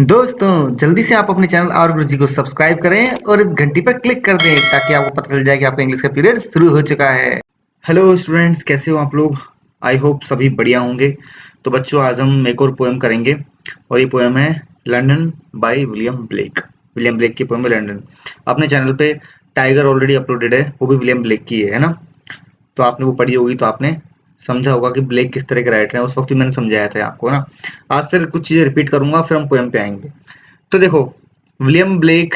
दोस्तों जल्दी से आप अपने चैनल और गुरुजी को सब्सक्राइब करें और इस घंटी पर क्लिक कर दें ताकि आपको पता चल जाए कि आपका इंग्लिश का पीरियड शुरू हो चुका है। हेलो स्टूडेंट्स, कैसे हो आप लोग? आई होप सभी बढ़िया होंगे। तो बच्चों, आज हम एक और पोएम करेंगे और ये पोएम है London by William Blake. William Blake की पोएम है लंदन। अपने चैनल पे टाइगर ऑलरेडी अपलोडेड है, वो भी विलियम ब्लेक की है ना। तो आपने वो पढ़ी होगी तो आपने समझा होगा कि ब्लेक किस तरह के राइटर हैं। उस वक्त भी मैंने समझाया था आपको ना। आज फिर कुछ चीजें रिपीट करूंगा, फिर हम पोएम पे आएंगे। तो देखो, विलियम ब्लेक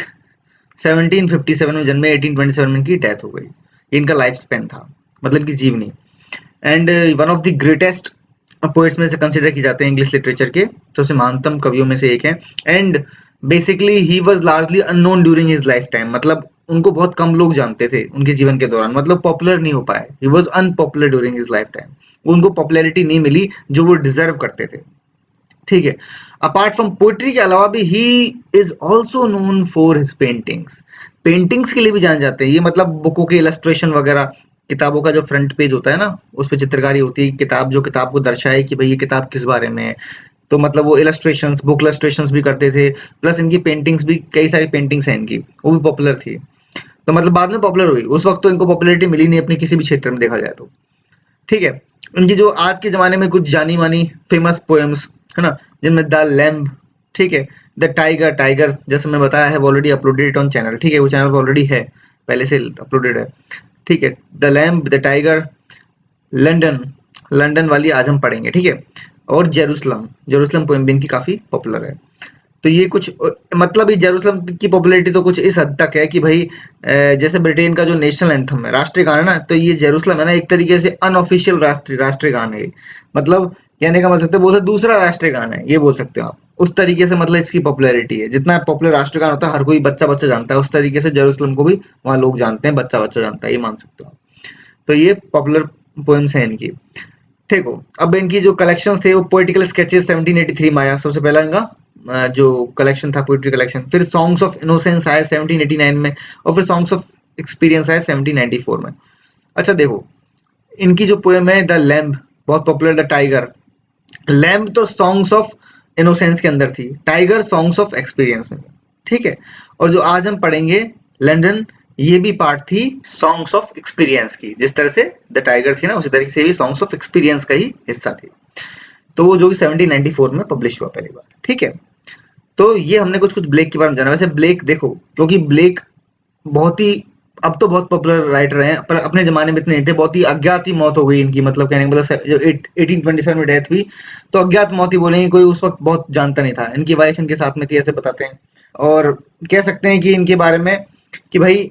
1757 में जन्मे, 1827 में इनकी डेथ हो गई। इनका लाइफ स्पेन था, मतलब इनकी जीवनी। And one of the greatest poets में से कंसिडर किए जाते हैं इंग्लिश लिटरेचर के, सबसे महानतम कवियों में से एक है। And basically he was largely unknown during his life time, मतलब उनको बहुत कम लोग जानते थे उनके जीवन के दौरान, मतलब पॉपुलर नहीं हो पाए। He was unpopular during his life time. उनको पॉपुलैरिटी नहीं मिली जो वो डिजर्व करते थे। ठीक है। अपार्ट फ्रॉम पोएट्री के अलावा भी he is also known for his paintings. Paintings के लिए भी जाने जाते हैं ये, मतलब बुकों के इलस्ट्रेशन वगैरह। किताबों का जो फ्रंट पेज होता है ना, उस पे चित्रकारी होती है। किताब जो किताब को दर्शाए कि भाई ये किताब किस बारे में है। तो मतलब वो इलस्ट्रेशंस, बुक इलस्ट्रेशंस भी करते थे। प्लस इनकी पेंटिंग्स भी, कई सारी पेंटिंग्स हैं इनकी, वो भी पॉपुलर थी। तो मतलब बाद में पॉपुलर हुई, उस वक्त तो इनको पॉपुलैरिटी मिली नहीं अपनी किसी भी क्षेत्र में देखा जाए तो। ठीक है। उनकी जो आज के ज़माने में कुछ जानी-मानी फेमस पोएम्स, है ना? जिनमें द लैम्ब, ठीक है? द टाइगर, टाइगर जैसे मैंने बताया है, already uploaded it on channel, ठीक है? वो चैनल पे ऑलरेडी है, पहले से अपलोडेड है, ठीक है? The lamb, the tiger, London, London वाली आज हम पढ़ेंगे, ठीक है? और जेरूसलम, जेरूसलम पोएम भी इनकी काफ़ी पॉपुलर है। तो ये कुछ मतलब ये जेरूसलम की पॉपुलैरिटी तो कुछ इस हद तक है कि भाई जैसे ब्रिटेन का जो नेशनल एंथम है, राष्ट्रीय गान है ना, तो ये जेरूसलम है ना, एक तरीके से अनऑफिशियल राष्ट्रीय राष्ट्रीय गान है ये। मतलब कहने का मतलब बोल सकते दूसरा राष्ट्रीय गान है, ये बोल सकते हो आप। उस तरीके से मतलब इसकी पॉपुलैरिटी है। जितना पॉपुलर राष्ट्रीय गान होता है, हर कोई बच्चा बच्चा जानता है, उस तरीके से जेरूसलम को भी वहाँ लोग जानते हैं, बच्चा बच्चा जानता है, ये मान सकते हो आप। तो ये पॉपुलर पोएम्स हैं इनकी। ठीक हो। अब इनकी जो कलेक्शंस थे वो पोएटिकल स्केचेस 1783 में आया सबसे पहला इनका जो कलेक्शन था, पोएट्री कलेक्शन। फिर सॉन्ग्स ऑफ इनोसेंस आया 1789 में, और फिर सॉन्ग्स ऑफ एक्सपीरियंस आया 1794 में। अच्छा देखो, इनकी जो पोएम है द लैम्ब बहुत पॉपुलर, द टाइगर। लैम्ब तो सॉन्ग्स ऑफ इनोसेंस के अंदर थी, टाइगर सॉन्ग्स ऑफ एक्सपीरियंस में। ठीक है। और जो आज हम पढ़ेंगे लंदन, ये भी पार्ट थी सॉन्ग्स ऑफ एक्सपीरियंस की। जिस तरह से द टाइगर थी ना, उसी तरीके से भी सॉन्ग्स ऑफ एक्सपीरियंस का ही हिस्सा थी। तो वो जो कि 1794 में पब्लिश हुआ पहली बार। ठीक है। तो ये हमने कुछ कुछ ब्लेक के बारे में जाना। वैसे ब्लेक देखो, क्योंकि ब्लेक बहुत ही, अब तो बहुत पॉपुलर राइटर हैं, पर अपने जमाने में इतने नहीं थे। बहुत ही अज्ञात ही मौत हो गई इनकी, मतलब कहने का मतलब जो 1827 में डेथ हुई, तो अज्ञात मौत ही बोलेंगे, कोई उस वक्त बहुत जानता नहीं था। इनकी वाइफ इनके साथ में थी, ऐसे बताते हैं। और कह सकते हैं कि इनके बारे में कि भाई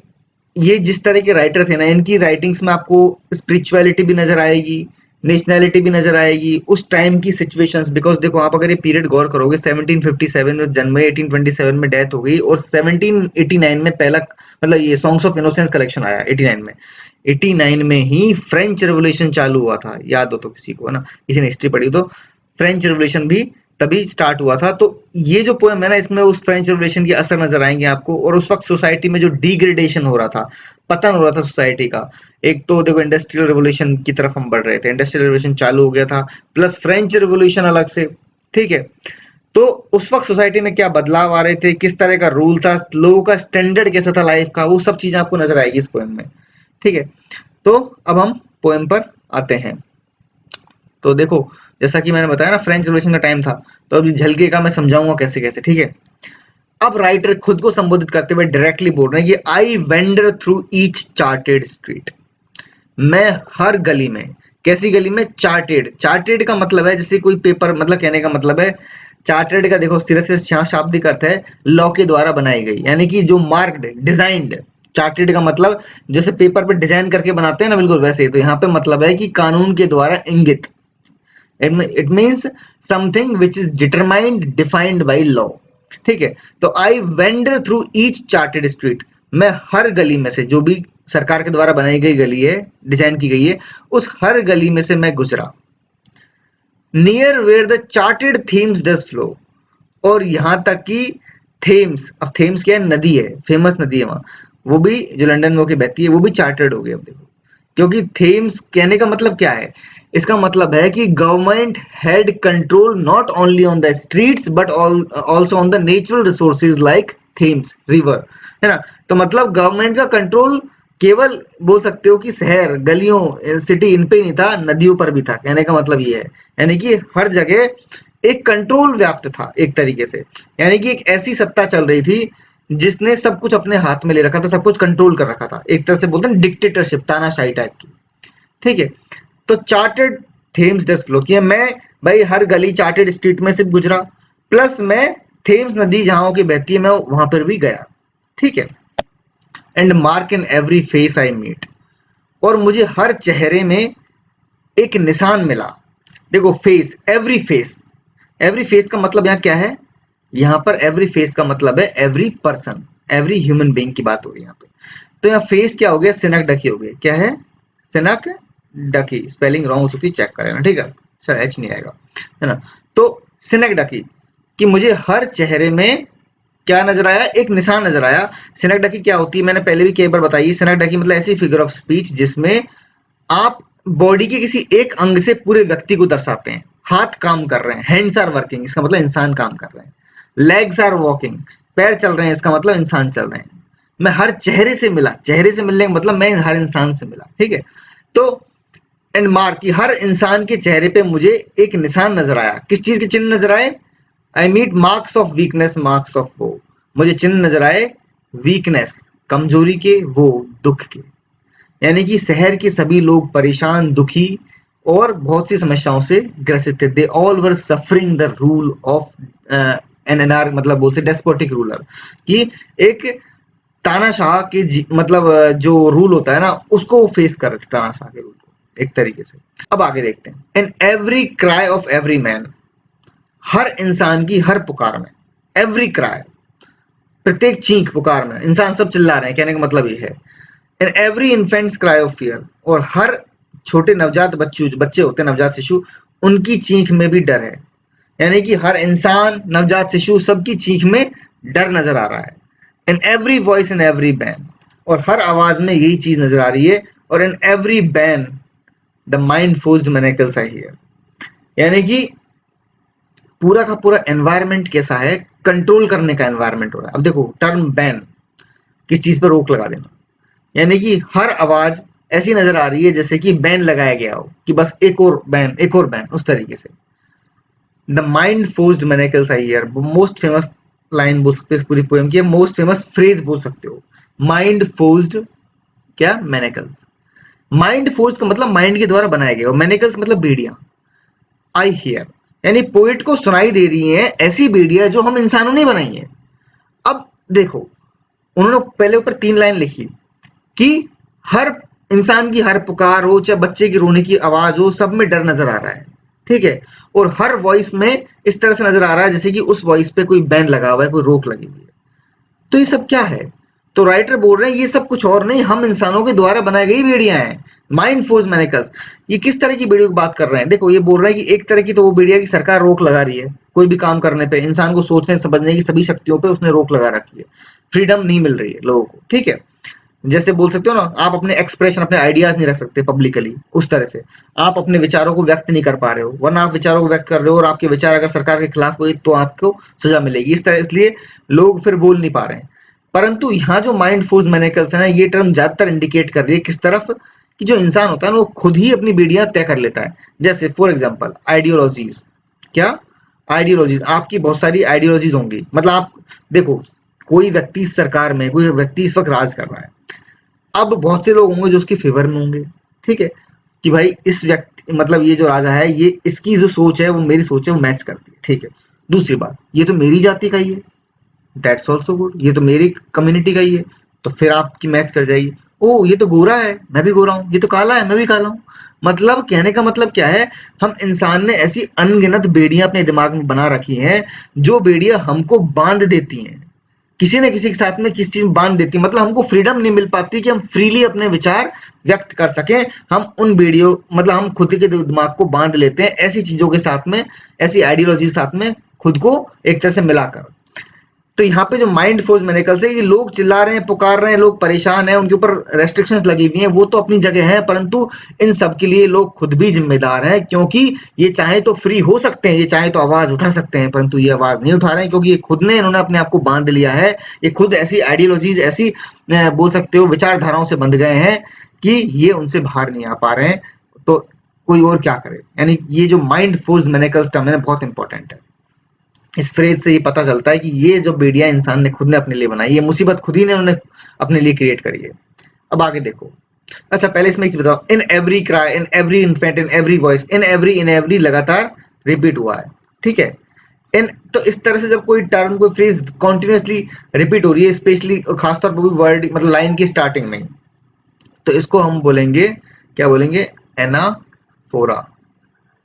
ये जिस तरह के राइटर थे ना, इनकी राइटिंग्स में आपको स्पिरिचुअलिटी भी नजर आएगी, नेशनैलिटी भी नजर आएगी, उस टाइम की सिचुएशंस। बिकॉज देखो, आप अगर ये पीरियड गौर करोगे, 1757 में जन्म, 1827 में डेथ हो गई, और 1789 में पहला मतलब ये सॉन्ग्स ऑफ इनोसेंस कलेक्शन आया 89 में। 89 में ही फ्रेंच रेवोल्यूशन चालू हुआ था, याद हो तो किसी को, है ना, किसी ने हिस्ट्री पढ़ी तो। फ्रेंच रेवोल्यूशन भी तभी स्टार्ट हुआ था। तो ये जो पोएम है ना, इसमें उस फ्रेंच रेवोल्यूशन के असर नजर आएंगे आपको, और उस वक्त सोसाइटी में जो डिग्रेडेशन हो रहा था, पतन हो रहा था सोसाइटी का। एक तो देखो, इंडस्ट्रियल रेवोल्यूशन की तरफ हम बढ़ रहे थे, इंडस्ट्रियल रेवोल्यूशन चालू हो गया था, प्लस फ्रेंच रेवोल्यूशन अलग से। ठीक है। तो उस वक्त सोसाइटी में क्या बदलाव आ रहे थे, किस तरह का रूल था, लोगों का स्टैंडर्ड कैसा था लाइफ का, वो सब चीजें आपको नजर आएगी इस पोएम में। ठीक है। तो अब हम पोएम पर आते हैं। तो देखो, जैसा कि मैंने बताया ना, फ्रेंच रेवोल्यूशन का टाइम था, तो अब झलके का मैं समझाऊंगा कैसे कैसे। ठीक है। अब राइटर खुद को संबोधित करते हुए डायरेक्टली बोल रहे हैं कि I wander through each chartered street. मैं हर गली में, कैसी गली में? चार्टेड। चार्टेड का मतलब है जैसे कोई पेपर, मतलब कहने का मतलब है, चार्टेड का देखो सिरे से शाब्दिक अर्थ है लॉ के द्वारा बनाई गई, यानी कि जो मार्क्ड, डिजाइंड। चार्टेड का मतलब जैसे पेपर पे डिजाइन करके बनाते हैं ना, बिल्कुल वैसे। तो यहाँ पे मतलब है कि कानून के द्वारा इंगित। It means something which is determined, defined by law. ठीक है। तो I wander through each chartered street. मैं हर गली में से, जो भी सरकार के द्वारा बनाई गई गली है, डिजाइन की गई है, उस हर गली में से मैं गुजरा। Near where the chartered Thames does flow. और यहां तक कि थेम्स, अब थेम्स क्या है? नदी है, फेमस नदी है वहां, वो भी जो लंदन में होके बहती है, वो भी चार्टर्ड हो गई। अब देखो, क्योंकि थेम्स कहने का मतलब क्या है इसका मतलब है कि government had control not only on the streets but also on the natural resources like Thames river, है ना। तो मतलब गवर्नमेंट का कंट्रोल केवल बोल सकते हो कि शहर गलियों सिटी इन पे नहीं था, नदियों पर भी था। कहने का मतलब ये है, यानी कि हर जगह एक कंट्रोल व्याप्त था एक तरीके से, यानी कि एक ऐसी सत्ता चल रही थी जिसने सब कुछ अपने हाथ में ले रखा था, सब कुछ कंट्रोल कर रखा था, एक तरह से बोलते हैं डिक्टेटरशिप, तानाशाही टाइप की। ठीक है, तो चार्टेड थेम्स डस्ट फ्लो किया, मैं भाई हर गली चार्टेड स्ट्रीट में से गुजरा, प्लस मैं थेम्स नदी जहां की बहती है मैं वहां पर भी गया। ठीक है, and mark in every face I meet, और मुझे हर चेहरे में एक निशान मिला। देखो फेस, एवरी फेस का मतलब यहाँ क्या है, यहाँ पर एवरी फेस का मतलब है every person, every human being की बात हो रही है यहाँ पे। तो यहाँ फेस क्या हो गया, सिनक डकी हो गया, क्या है, सिनक डकी, स्पेलिंग रॉन्ग हो सकती है, चेक कर लेना, ठीक है, सर एच नहीं आएगा, है ना। तो सिनक डकी कि मुझे हर चेहरे में क्या नजर आया, एक निशान नजर आया। सिनक डकी क्या होती है, मैंने पहले भी कई बार बताई, सिनक डकी मतलब ऐसी फिगर ऑफ स्पीच जिसमें आप बॉडी के किसी एक अंग से पूरे व्यक्ति को दर्शाते हैं। हाथ काम कर रहे हैं, हैंड्स आर वर्किंग, इसका मतलब इंसान काम कर रहे हैं। लेग्स आर वॉकिंग, पैर चल रहे हैं, इसका मतलब इंसान चल रहे हैं। मैं हर चेहरे से मिला, चेहरे से मिलने का मतलब मैं हर इंसान से मिला। ठीक है, तो एंड मार्क की हर इंसान के चेहरे पे मुझे एक निशान नजर आया। किस चीज के चिन्ह नजर आए, I meet marks of weakness, marks of वो, मुझे चिन्ह नजर आए वीकनेस, कमजोरी के, वो दुख के। यानी कि शहर के सभी लोग परेशान, दुखी और बहुत सी समस्याओं से ग्रसित थे। They all were suffering the rule of an NR, मतलब बोलते डेस्पोटिक रूलर, कि एक तानाशाह के मतलब जो रूल होता है ना उसको वो फेस कर रहे थे, तानाशाह के रूल को एक तरीके से। अब आगे देखते हैं, in every cry of every man, हर इंसान की हर पुकार में, एवरी क्राई, प्रत्येक चीख पुकार में इंसान सब चिल्ला रहे हैं, कहने का मतलब ये है। In every infants cry of fear, और हर छोटे नवजात बच्चे होते हैं, नवजात शिशु, उनकी चीख में भी डर है। यानी कि हर इंसान, नवजात शिशु, सबकी चीख में डर नजर आ रहा है। In every voice in every ban, और हर आवाज में यही चीज नजर आ रही है। और in every ban the mind forged manacles I hear, यानी कि पूरा का पूरा एनवायरनमेंट कैसा है, कंट्रोल करने का एनवायरनमेंट हो रहा है। अब देखो टर्म बैन, किस चीज पर रोक लगा देना, यानी कि हर आवाज ऐसी नजर आ रही है जैसे कि बैन लगाया गया हो, कि बस एक और बैन, एक और बैन, उस तरीके से। The mind forged manacles I hear, most famous line बोल सकते हो इस पूरी पोएम की, मोस्ट फेमस फ्रेज बोल सकते हो। माइंड फोर्स्ड क्या, मैनिकल्स। माइंड फोर्स का मतलब माइंड के द्वारा बनाया गया, और मैनिकल्स मतलब बेड़ियां। आई हियर, यानी पोइट को सुनाई दे रही है ऐसी बेड़ियां जो हम इंसानों ने बनाई है। अब देखो, उन्होंने पहले ऊपर 3 लाइन लिखी कि हर इंसान की हर पुकार हो, चाहे बच्चे की रोने की आवाज हो, सब में डर नजर आ रहा है। ठीक है, और हर वॉइस में इस तरह से नजर आ रहा है जैसे कि उस वॉइस पे कोई बैन लगा हुआ है, कोई रोक लगी हुई है। तो ये सब क्या है, तो राइटर बोल रहे हैं ये सब कुछ और नहीं, हम इंसानों के द्वारा बनाई गई बेड़ियां हैं, माइंड फोर्स मैनिकल्स। ये किस तरह की बेड़ियों की बात कर रहे हैं, देखो ये बोल रहे हैं कि एक तरह की तो वो बेड़िया की सरकार रोक लगा रही है, कोई भी काम करने पे, इंसान को सोचने समझने की सभी शक्तियों पे उसने रोक लगा रखी है, फ्रीडम नहीं मिल रही है लोगों को। ठीक है, जैसे बोल सकते हो ना, आप अपने एक्सप्रेशन, अपने आइडियाज नहीं रख सकते पब्लिकली, उस तरह से आप अपने विचारों को व्यक्त नहीं कर पा रहे हो, वरना आप विचारों को व्यक्त कर रहे हो और आपके विचार अगर सरकार के खिलाफ हुए तो आपको सजा मिलेगी, इस तरह, इसलिए लोग फिर बोल नहीं पा रहे हैं। परंतु यहाँ जो माइंड फोर्स मैनिकल्स है ना, ये टर्म ज्यादातर इंडिकेट कर रही है किस तरफ, कि जो इंसान होता है ना वो खुद ही अपनी बेड़ियां तय कर लेता है। जैसे फॉर एग्जाम्पल आइडियोलॉजीज, क्या, आइडियोलॉजीज, आपकी बहुत सारी आइडियोलॉजीज होंगी, मतलब आप देखो, कोई व्यक्ति इस सरकार में, कोई व्यक्ति इस वक्त राज कर रहा है, अब बहुत से लोग होंगे जो उसके फेवर में होंगे। ठीक है, कि भाई इस व्यक्ति, मतलब ये जो राजा है, ये इसकी जो सोच है वो मेरी सोच है, वो मैच करती है। ठीक है, दूसरी बात, ये तो मेरी जाति का ही है, दैट्स ऑल्सो गुड, ये तो मेरी कम्युनिटी का ही है, तो फिर आपकी मैच कर जाएगी। ओ ये तो गोरा है, मैं भी गोरा हूँ, ये तो काला है, मैं भी काला हूँ। मतलब कहने का मतलब क्या है, हम इंसान ने ऐसी अनगिनत बेड़ियां अपने दिमाग में बना रखी हैं, जो बेड़ियां हमको बांध देती हैं, किसी न किसी के साथ में किसी चीज में बांध देती है। मतलब हमको फ्रीडम नहीं मिल पाती कि हम फ्रीली अपने विचार व्यक्त कर सकें। हम उन वीडियो, मतलब हम खुद के दिमाग को बांध लेते हैं ऐसी चीजों के साथ में, ऐसी आइडियोलॉजी के साथ में, खुद को एक तरह से मिलाकर। तो यहाँ पे जो माइंड फोर्स मैनिकल्स है, ये लोग चिल्ला रहे हैं, पुकार रहे हैं, लोग परेशान हैं, उनके ऊपर रेस्ट्रिक्शंस लगी हुई हैं, वो तो अपनी जगह है, परंतु इन सब के लिए लोग खुद भी जिम्मेदार हैं, क्योंकि ये चाहे तो फ्री हो सकते हैं, ये चाहे तो आवाज उठा सकते हैं, परंतु ये आवाज नहीं उठा रहे हैं, क्योंकि ये खुद ने इन्होंने अपने आप को बांध लिया है। ये खुद ऐसी आइडियोलॉजीज, ऐसी बोल सकते हो विचारधाराओं से बंध गए हैं कि ये उनसे बाहर नहीं आ पा रहे हैं। तो कोई और क्या करे। यानी ये जो माइंड फोर्स मैनिकल्स टर्म है बहुत इंपॉर्टेंट है। इस फ्रेज से ये पता चलता है कि ये जो मीडिया इंसान ने खुद ने अपने लिए बनाई, ये मुसीबत खुद ही ने उन्होंने अपने लिए क्रिएट करी है। अब आगे देखो। अच्छा, पहले इसमें एक चीज बताओ, इन every cry, in every infant, in every voice, in every लगातार रिपीट हुआ है, ठीक है। इन तो इस तरह से जब कोई टर्म, कोई फ्रेज कॉन्टिन्यूसली रिपीट हो रही है, स्पेशली खासतौर पर भी वर्ड मतलब लाइन की स्टार्टिंग में, तो इसको हम बोलेंगे, क्या बोलेंगे, एनाफोरा।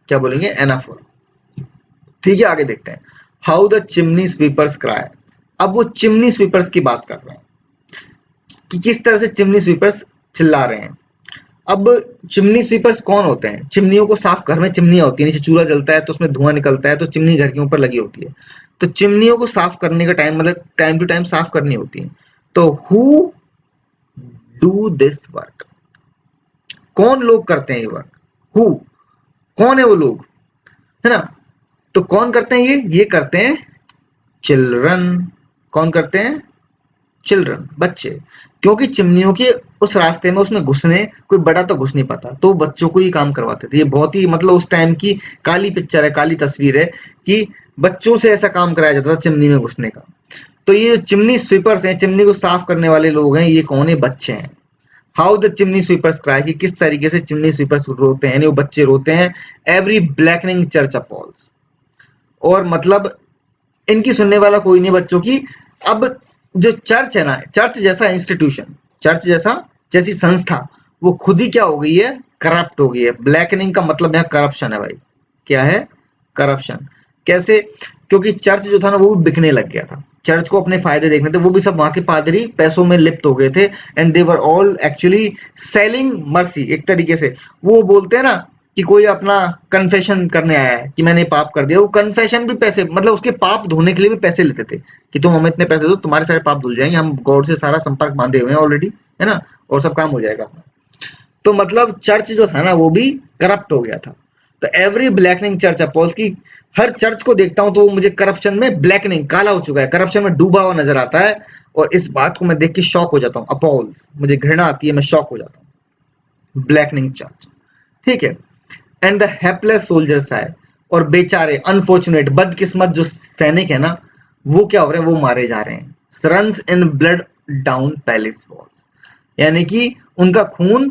क्या बोलेंगे, एनाफोरा। ठीक है, आगे देखते हैं। How the chimney sweepers cry. अब वो चिमनी स्वीपर्स की बात कर रहे हैं कि किस तरह से चिमनी स्वीपर्स चिल्ला रहे हैं। अब चिमनी स्वीपर्स कौन होते हैं? चिमनियों को साफ, घर में चिमनियां होती है, नीचे चूल्हा जलता है तो उसमें धुआं निकलता है, तो चिमनी घर के ऊपर लगी होती है। तो चिमनियों को साफ करने का टाइम, मतलब टाइम टू टाइम साफ करनी होती है। तो हु डू दिस वर्क, कौन लोग करते हैं ये वर्क? हु, कौन है वो लोग, है ना। तो कौन करते हैं ये करते हैं चिल्ड्रन। कौन करते हैं? चिल्ड्रन, बच्चे। क्योंकि चिमनियों के उस रास्ते में, उसमें घुसने कोई बड़ा तो घुस नहीं पाता, तो बच्चों को ही काम करवाते थे। ये बहुत ही मतलब उस टाइम की काली पिक्चर है, काली तस्वीर है कि बच्चों से ऐसा काम कराया जाता था चिमनी में घुसने का। तो ये चिमनी स्वीपर्स हैं, चिमनी को साफ करने वाले लोग हैं, ये कौन है? बच्चे हैं। How the chimney sweepers cry, कि किस तरीके से चिमनी स्वीपर्स रोते हैं, यानी वो बच्चे रोते हैं। एवरी ब्लैकनिंग चर्च अपॉल्स, और मतलब इनकी सुनने वाला कोई नहीं बच्चों की। अब जो चर्च है ना, चर्च जैसा इंस्टीट्यूशन, चर्च जैसी संस्था, वो खुद ही क्या हो गई है? करप्ट हो गई है। ब्लैकनिंग का मतलब यहाँ करप्शन है भाई। क्या है? करप्शन। कैसे? क्योंकि चर्च जो था ना, वो भी बिकने लग गया था। चर्च को अपने फायदे देखने थे, वो भी सब वहां के पादरी पैसों में लिप्त हो गए थे, and they were all actually selling mercy. एक तरीके से वो बोलते हैं ना कि कोई अपना कन्फेशन करने आया है कि मैंने पाप कर दिया, वो कन्फेशन भी पैसे, मतलब उसके पाप धोने के लिए भी पैसे लेते थे कि तुम हमें इतने पैसे दो, तुम्हारे सारे पाप धुल जाएंगे, हम गॉड से सारा संपर्क बांधे हुए हैं ऑलरेडी, है ना, और सब काम हो जाएगा। तो मतलब चर्च जो था ना, वो भी करप्ट हो गया था। तो एवरी ब्लैकनिंग चर्च अपॉल्स, की हर चर्च को देखता हूं तो वो मुझे करप्शन में ब्लैकनिंग, काला हो चुका है, करप्शन में डूबा हुआ नजर आता है, और इस बात को मैं देख के शॉक हो जाता हूँ। अपॉल्स, मुझे घृणा आती है, मैं शॉक हो जाता हूँ। ब्लैकनिंग चर्च, ठीक है। एंड द हेल्पलेस सोल्जर्स है, और बेचारे अनफॉर्चुनेट, बदकिस्मत जो सैनिक है ना, वो क्या हो रहे हैं? वो मारे जा रहे हैं। Runs in blood down palace walls, यानी कि उनका खून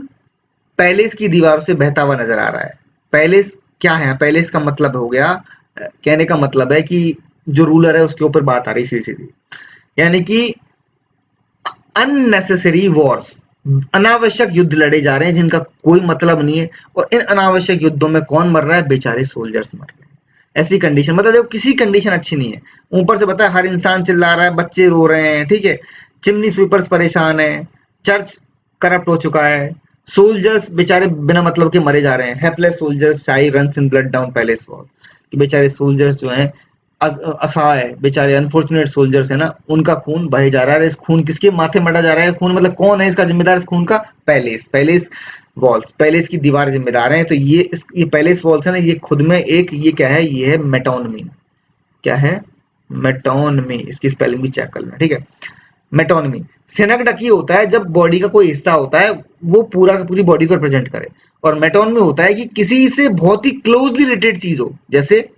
पैलेस की दीवारों से बहता हुआ नजर आ रहा है। पैलेस क्या है? पैलेस का मतलब हो गया, कहने का मतलब है कि जो रूलर है उसके ऊपर बात आ रही सीधी सीधी, यानी कि अननेसेसरी वॉर्स, अनावश्यक युद्ध लड़े जा रहे हैं जिनका कोई मतलब नहीं है, और इन अनावश्यक युद्धों में कौन मर रहा है? बेचारे सोल्जर्स मर रहे हैं। ऐसी कंडीशन, मतलब देखो किसी कंडीशन अच्छी नहीं है। ऊपर से पता है हर इंसान चिल्ला रहा है, बच्चे रो रहे हैं, ठीक है, चिमनी स्वीपर्स परेशान है, चर्च करप्ट हो चुका है, सोल्जर्स बेचारे बिना मतलब के मरे जा रहे हैं। हेल्पलेस सोल्जर्स शाई runs in blood down palace wall, कि बेचारे सोल्जर्स जो हैं असहाय, बेचारे अनफॉर्चुनेट सोल्जर्स है ना, उनका खून बहे जा रहा है। इस खून किसके माथे मटा जा रहा है? खून मतलब कौन है इसका जिम्मेदार इस खून का? पैलेस, पैलेस वॉल्स, पैलेस की दीवार जिम्मेदार है। तो ये पैलेस वॉल्स है ना, ये खुद में एक, ये क्या है? ये है मेटोनमी। क्या है? मेटोनमी, इसकी स्पेलिंग भी चेक कर लेना, ठीक है। मेटोनमी सिनेक्डकी होता है जब बॉडी का कोई हिस्सा होता है वो पूरा का पूरी बॉडी को रिप्रेजेंट करे, और मेटोनमी होता है कि किसी से बहुत ही क्लोजली रिलेटेड चीज हो, जैसे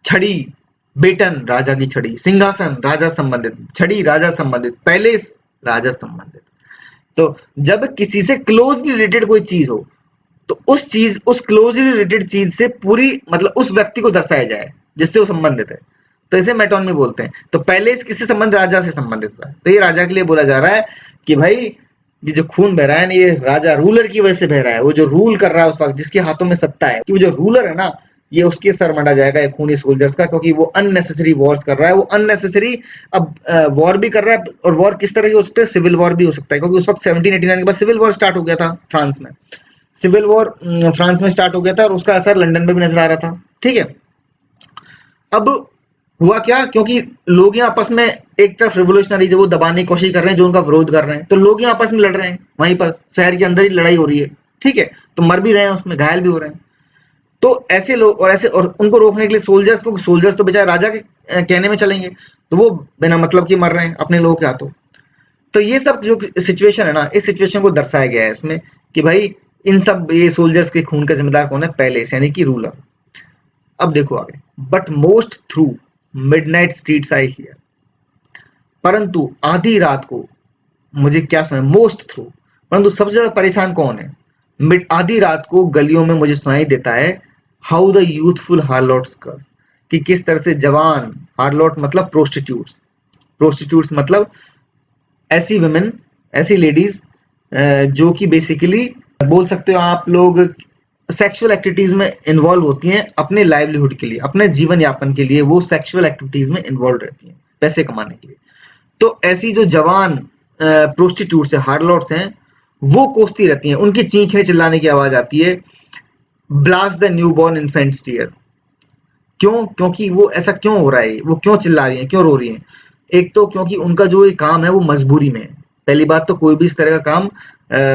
छड़ी, बेटन राजा की छड़ी, सिंहासन राजा संबंधित, छड़ी राजा संबंधित, पैलेस राजा संबंधित। तो जब किसी से क्लोजली रिलेटेड कोई चीज हो, तो उस क्लोजली रिलेटेड चीज से पूरी, मतलब उस व्यक्ति को दर्शाया जाए जिससे वो संबंधित है, तो इसे मेटोनमी बोलते हैं। तो पैलेस किससे संबंध? राजा से संबंधित है। तो ये राजा के लिए बोला जा रहा है कि भाई ये जो खून बह रहा है ना, ये राजा रूलर की वजह से बह रहा है। वो जो रूल कर रहा है उस वक्त, जिसके हाथों में सत्ता है, कि वो जो रूलर है ना, ये उसके सर मंडा जाएगा ये खूनी सोल्जर्स का, क्योंकि वो अननेसेसरी वॉर्स कर रहा है, वो अननेसेसरी अब वॉर भी कर रहा है। और वॉर किस तरह की हो सकता है? सिविल वॉर भी हो सकता है, क्योंकि उस वक्त 1789 के बाद सिविल वॉर स्टार्ट हो गया था फ्रांस में। सिविल वॉर फ्रांस में स्टार्ट हो गया था, और उसका असर लंदन में भी नजर आ रहा था, ठीक है। अब हुआ क्या, क्योंकि लोग यहाँ आपस में एक तरफ रिवोल्यूशनरी जो वो दबाने की कोशिश कर रहे हैं, जो उनका विरोध कर रहे हैं, तो लोग यहाँ आपस में लड़ रहे हैं, वहीं पर शहर के अंदर ही लड़ाई हो रही है, ठीक है, तो मर भी रहे हैं उसमें, घायल भी हो रहे हैं। तो ऐसे लोग और ऐसे और उनको रोकने के लिए सोल्जर्स, क्योंकि सोल्जर्स तो बेचारे राजा के कहने में चलेंगे, तो वो बिना मतलब के मर रहे हैं अपने लोगों के हाथों। तो ये सब जो सिचुएशन है ना, इस सिचुएशन को दर्शाया गया है इसमें कि भाई इन सब ये सोल्जर्स के खून का जिम्मेदार कौन है, पहले यानी कि रूलर। अब देखो आगे, but most through midnight streets I hear, परंतु आधी रात को मुझे क्या सुनाई, मोस्ट थ्रू, परंतु सबसे ज्यादा परेशान कौन है, मिड आधी रात को गलियों में मुझे सुनाई देता है, हाउ द यूथफुल हार्लोट्स कर्स, कि किस तरह से जवान, हार्लोट मतलब प्रोस्टिट्यूट्स, प्रोस्टिट्यूट्स मतलब ऐसी वुमेन, ऐसी लेडीज जो कि बेसिकली बोल सकते हो आप लोग सेक्सुअल एक्टिविटीज में इन्वॉल्व होती हैं अपने लाइवलीहुड के लिए, अपने जीवन यापन के लिए वो सेक्सुअल एक्टिविटीज में इन्वॉल्व रहती हैं पैसे कमाने के लिए। तो ऐसी जो जवान प्रोस्टिट्यूट्स है, हार्लोट्स हैं, वो कोसती रहती हैं, उनकी चीखने चिल्लाने की आवाज आती है, blast the new born infant's tear. क्यों, क्योंकि वो ऐसा क्यों हो रहा है, वो क्यों चिल्ला रही हैं, क्यों रो रही हैं। एक तो क्योंकि उनका जो ये काम है वो मजबूरी में है, पहली बात तो कोई भी इस तरह का काम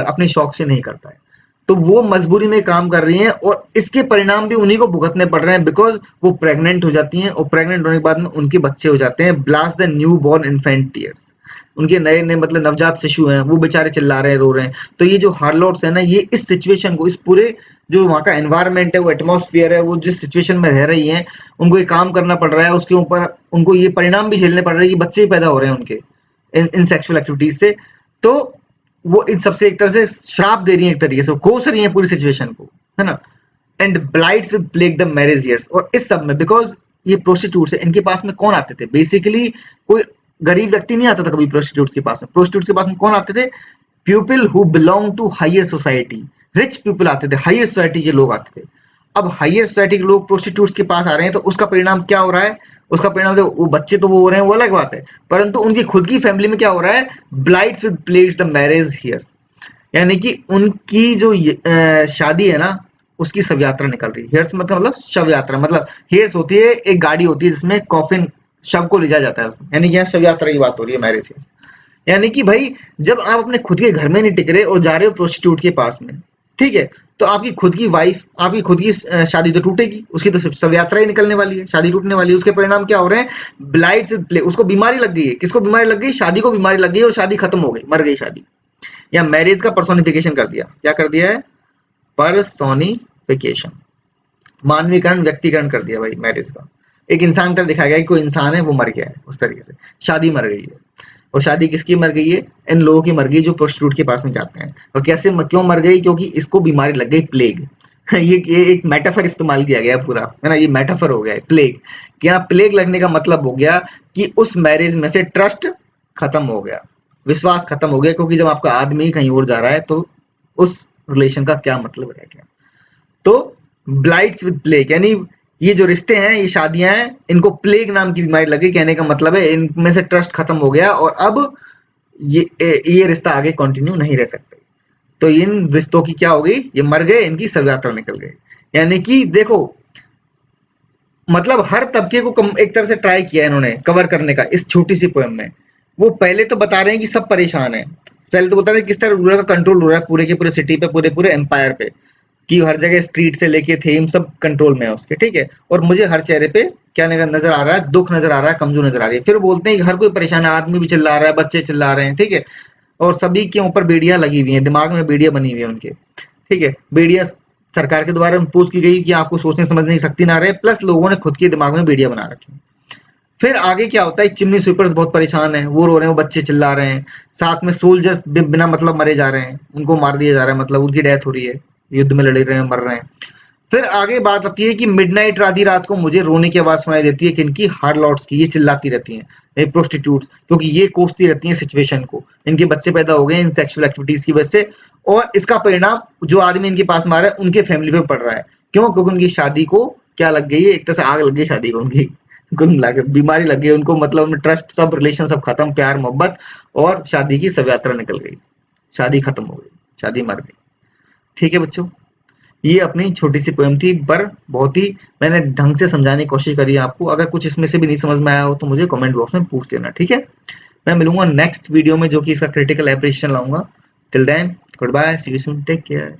अपने शौक से नहीं करता है, तो वो मजबूरी में काम कर रही हैं और इसके परिणाम भी उन्हीं को भुगतने पड़ रहे हैं, बिकॉज वो प्रेग्नेंट हो जाती हैं और प्रेग्नेंट होने के बाद में उनके बच्चे हो जाते हैं, blast the new born infant tears, उनके नए नए मतलब नवजात शिशु हैं, वो बेचारे चिल्ला रहे हैं, रो रहे हैं। तो ये जो हार्लोट्स है ना, ये इस सिचुएशन को, इस पूरे जो वहाँ का एनवायरनमेंट है, वो एटमॉस्फेयर है, वो जिस सिचुएशन में रह रही हैं, उनको ये काम करना पड़ रहा है, उसके ऊपर उनको ये परिणाम भी झेलने पड़ रहे हैं कि बच्चे भी पैदा हो रहे हैं उनके इन सेक्सुअल एक्टिविटीज से। तो वो इन सबसे एक तरह से श्राप दे रही है, एक तरीके से कोस रही है पूरी सिचुएशन को, है ना। And blights with plague the marriage hearse, और इस सब में बिकॉज ये प्रोस्टिट्यूट्स है, इनके पास में कौन आते थे, बेसिकली कोई गरीब व्यक्ति नहीं आता था कभी प्रोस्टिट्यूट्स के पास में। प्रोस्टिट्यूट्स के पास में कौन आते थे, people who belong to higher society, rich people आते थे, हायर सोसाइटी के लोग आते थे। अब हायर सोसाइटी के लोग प्रोस्टिट्यूट्स के पास आ रहे हैं, तो उसका परिणाम क्या हो रहा है, उसका परिणाम वो बच्चे तो वो हो रहे हैं, वो अलग बात है, परंतु उनकी खुद की फैमिली में क्या हो रहा है, blights with plagues the marriage hearse, यानी कि उनकी जो शादी है ना, उसकी शव यात्रा निकल रही है। हेयर्स मतलब शव यात्रा, मतलब हेयर्स होती है, एक गाड़ी होती है जिसमें कॉफिन, शव को ले जाया जाता है उसमें, यानी कि यहाँ शव यात्रा की बात हो रही है, मैरिज हेयर्स। यानी कि भाई जब आप अपने खुद के घर में नहीं टिक रहे और जा रहे हो प्रोस्टिट्यूट के पास में, ठीक है, तो आपकी खुद की वाइफ, आपकी खुद की शादी तो टूटेगी, उसकी तो शव यात्रा ही निकलने वाली है, शादी टूटने वाली है। उसके परिणाम क्या हो रहे हैं, ब्लाइट प्ले, उसको बीमारी लग गई है, किसको बीमारी लग गई, शादी को बीमारी लग गई और शादी खत्म हो गई, मर गई शादी। या मैरिज का पर्सोनिफिकेशन कर दिया, क्या कर दिया है, पर्सोनिफिकेशन, मानवीकरण, व्यक्तिकरण कर दिया भाई मैरिज का। एक इंसान का दिखाया गया कि कोई इंसान है, वो मर गया है, उस तरीके से शादी मर गई है। और शादी किसकी मर गई है, इन लोगों की मर गई जो प्रोस्टिट्यूट के पास में जाते हैं। और कैसे क्यों मर गई, क्योंकि इसको बीमारी लग गई, प्लेग। ये एक मेटाफर इस्तेमाल किया गया पूरा, है ना, ये मेटाफर हो गया है प्लेग। क्या प्लेग लगने का मतलब हो गया कि उस मैरिज में से ट्रस्ट खत्म हो गया, विश्वास खत्म हो गया, क्योंकि जब आपका आदमी कहीं और जा रहा है तो उस रिलेशन का क्या मतलब रह गया। तो ब्लाइट्स विद प्लेग, यानी ये जो रिश्ते हैं, ये शादियां हैं, इनको प्लेग नाम की बीमारी लगी, कहने का मतलब है इनमें से ट्रस्ट खत्म हो गया और अब ये रिश्ता आगे कंटिन्यू नहीं रह सकते। तो इन रिश्तों की क्या हो गई, ये मर गए, इनकी शव यात्रा निकल गई। यानी कि देखो, मतलब हर तबके को एक तरह से ट्राई किया इन्होंने कवर करने का इस छोटी सी पोएम में। वो पहले तो बता रहे हैं कि सब परेशान है, पहले तो बता रहे हैं किस तरह रूलर का कंट्रोल हो रहा है पूरे के पूरे सिटी पे, पूरे पूरे एम्पायर पे, कि हर जगह स्ट्रीट से लेके थीम सब कंट्रोल में है उसके, ठीक है। और मुझे हर चेहरे पे क्या नजर आ रहा है, दुख नजर आ रहा है, कमजोर नजर आ रही है। फिर बोलते हैं कि हर कोई परेशान है, आदमी भी चिल्ला रहा है, बच्चे चिल्ला रहे हैं, ठीक है, और सभी के ऊपर बेड़ियां लगी हुई हैं, दिमाग में बेड़ियां बनी हुई है उनके, ठीक है। बेड़ियां सरकार के द्वारा इम्पोज की गई कि आपको सोचने समझने की शक्ति ना रहे, प्लस लोगों ने खुद के दिमाग में बेड़ियां बना रखी हैं। फिर आगे क्या होता है, चिमनी स्वीपर्स बहुत परेशान है, वो रो रहे हैं, वो बच्चे चिल्ला रहे हैं, साथ में सोल्जर्स बिना मतलब मरे जा रहे हैं, उनको मार दिया जा रहा है, मतलब उनकी डेथ हो रही है, युद्ध में लड़ रहे हैं, मर रहे हैं। फिर आगे बात आती है कि मिडनाइट, आधी रात को मुझे रोने की आवाज सुनाई देती है, किनकी, हार्लॉट्स की, ये चिल्लाती रहती हैं, प्रोस्टिट्यूट्स, क्योंकि ये कोसती रहती हैं सिचुएशन को, इनके बच्चे पैदा हो गए इन सेक्सुअल एक्टिविटीज की वजह से, और इसका परिणाम जो आदमी इनके पास में आ रहा है उनके फैमिली पे पड़ रहा है। क्यों, क्योंकि उनकी शादी को क्या लग गई है, एक तरह से आग लग गई शादी को, उनकी कुल मिला के बीमारी लग गई उनको, मतलब उनमें ट्रस्ट, सब रिलेशन सब खत्म, प्यार मोहब्बत, और शादी की शव यात्रा निकल गई, शादी खत्म हो गई, शादी मर गई। ठीक है बच्चों, ये अपनी छोटी सी पोएम थी, पर बहुत ही मैंने ढंग से समझाने की कोशिश करी है आपको। अगर कुछ इसमें से भी नहीं समझ में आया हो तो मुझे कमेंट बॉक्स में पूछ देना, ठीक है? मैं मिलूंगा नेक्स्ट वीडियो में जो कि इसका क्रिटिकल एप्रिसिएशन लाऊंगा। Till then good bye, see you soon, take care.